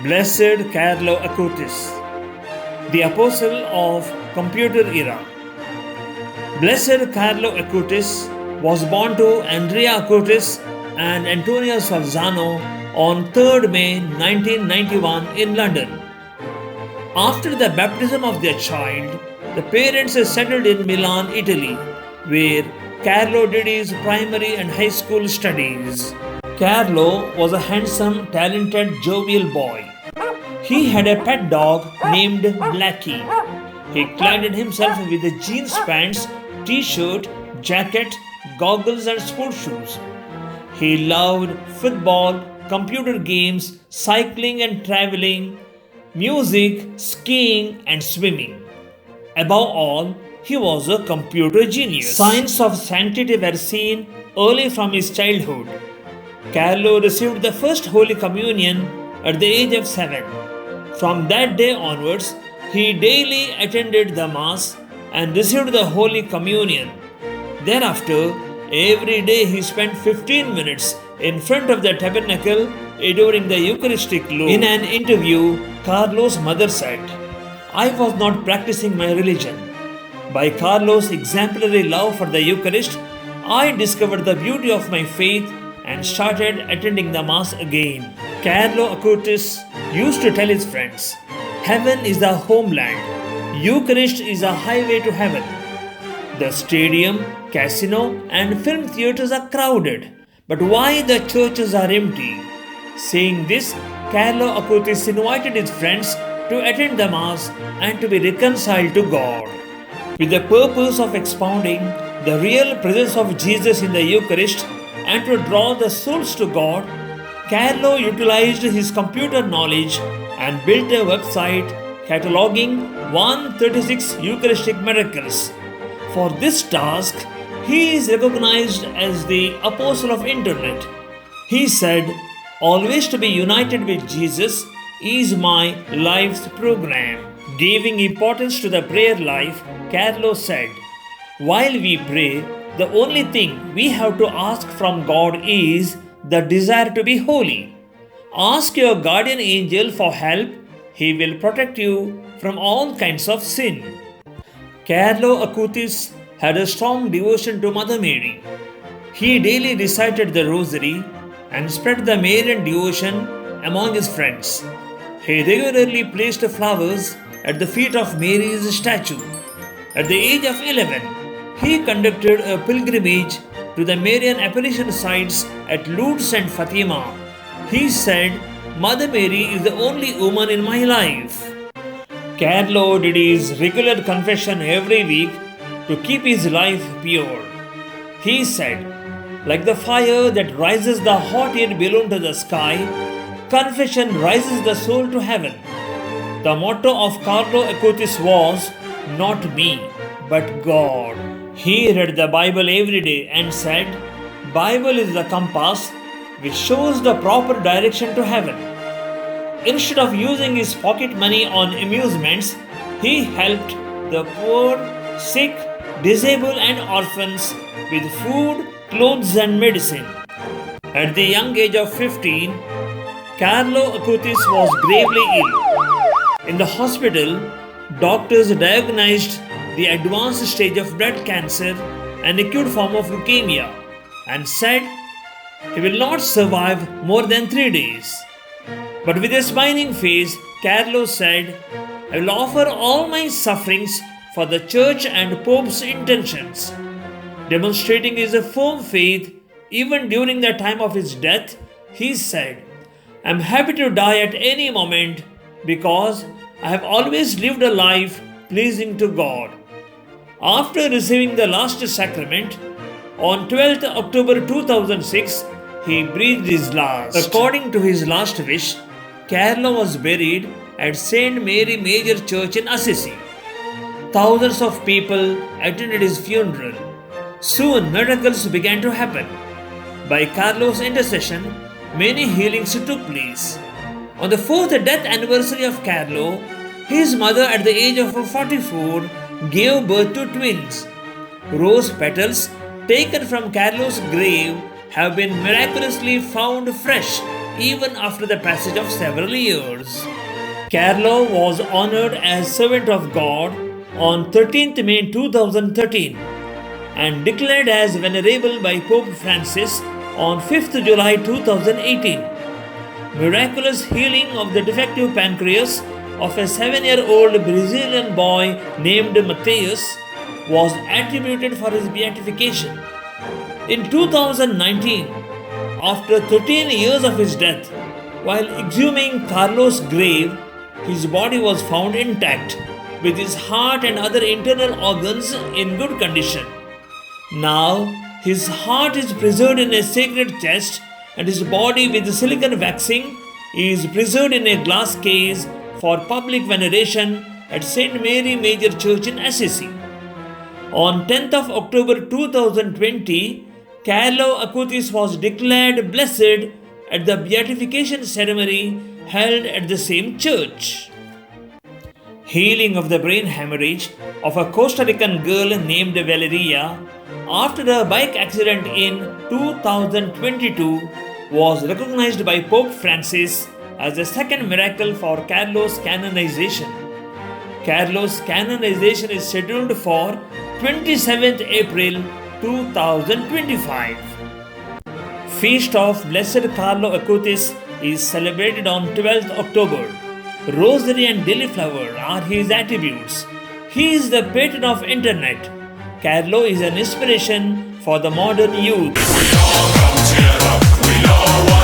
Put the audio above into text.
Blessed Carlo Acutis, the apostle of computer era. Blessed Carlo Acutis was born to Andrea Acutis and Antonio Salzano on 3rd May 1991 in London. After the baptism of their child, the parents settled in Milan, Italy, where Carlo did his primary and high school studies. Carlo was a handsome, talented, jovial boy. He had a pet dog named Blackie. He clad himself with jeans pants, t-shirt, jacket, goggles and sports shoes. He loved football, computer games, cycling and traveling, music, skiing and swimming. Above all, he was a computer genius. Signs of sanctity were seen early from his childhood. Carlo received the first Holy Communion at the age of 7. From that day onwards, he daily attended the Mass and received the Holy Communion. Thereafter, every day he spent 15 minutes in front of the tabernacle during the Eucharistic law. In an interview, Carlo's mother said, "I was not practicing my religion. By Carlo's exemplary love for the Eucharist, I discovered the beauty of my faith and started attending the Mass again." Carlo Acutis used to tell his friends, "Heaven is the homeland. Eucharist is a highway to heaven. The stadium, casino, and film theaters are crowded, but why the churches are empty?" Saying this, Carlo Acutis invited his friends to attend the Mass and to be reconciled to God. With the purpose of expounding the real presence of Jesus in the Eucharist and to draw the souls to God, Carlo utilized his computer knowledge and built a website cataloging 136 Eucharistic miracles. For this task, he is recognized as the apostle of internet. He said, "Always to be united with Jesus is my life's program." Giving importance to the prayer life, Carlo said, "While we pray, the only thing we have to ask from God is the desire to be holy. Ask your guardian angel for help. He will protect you from all kinds of sin." Carlo Acutis had a strong devotion to Mother Mary. He daily recited the Rosary and spread the Marian devotion among his friends. He regularly placed flowers at the feet of Mary's statue. At the age of 11, he conducted a pilgrimage to the Marian apparition sites at Lourdes and Fatima. He said, "Mother Mary is the only woman in my life." Carlo did his regular confession every week to keep his life pure. He said, "Like the fire that rises the hot air balloon to the sky, confession rises the soul to heaven." The motto of Carlo Acutis was, "Not me, but God." He read the Bible every day and said, "Bible is the compass which shows the proper direction to heaven." Instead of using his pocket money on amusements, he helped the poor, sick, disabled and orphans with food, clothes and medicine. At the young age of 15, Carlo Acutis was gravely ill. In the hospital, doctors diagnosed the advanced stage of blood cancer, an acute form of leukemia, and said he will not survive more than 3 days. But with a smiling face, Carlo said, "I will offer all my sufferings for the Church and Pope's intentions." Demonstrating his firm faith even during the time of his death, he said, "I am happy to die at any moment because I have always lived a life pleasing to God." After receiving the last sacrament, on 12th October 2006, he breathed his last. According to his last wish, Carlo was buried at St. Mary Major Church in Assisi. Thousands of people attended his funeral. Soon miracles began to happen. By Carlo's intercession, many healings took place. On the 4th death anniversary of Carlo, his mother at the age of 44 gave birth to twins. Rose petals taken from Carlo's grave have been miraculously found fresh even after the passage of several years. Carlo was honored as Servant of God on 13th May 2013 and declared as Venerable by Pope Francis on 5th July 2018. Miraculous healing of the defective pancreas of a 7-year-old Brazilian boy named Matthias was attributed for his beatification. In 2019, after 13 years of his death, while exhuming Carlo's grave, his body was found intact, with his heart and other internal organs in good condition. Now, his heart is preserved in a sacred chest, and his body with silicon waxing is preserved in a glass case for public veneration at St. Mary Major Church in Assisi. On 10th of October 2020, Carlo Acutis was declared blessed at the beatification ceremony held at the same church. Healing of the brain hemorrhage of a Costa Rican girl named Valeria after a bike accident in 2022 was recognized by Pope Francis as the second miracle for Carlo's canonization. Carlo's canonization is scheduled for 27th April 2025. Feast of Blessed Carlo Acutis is celebrated on 12th October. Rosary and daily flower are his attributes. He is the patron of internet. Carlo is an inspiration for the modern youth. We all come together, we all want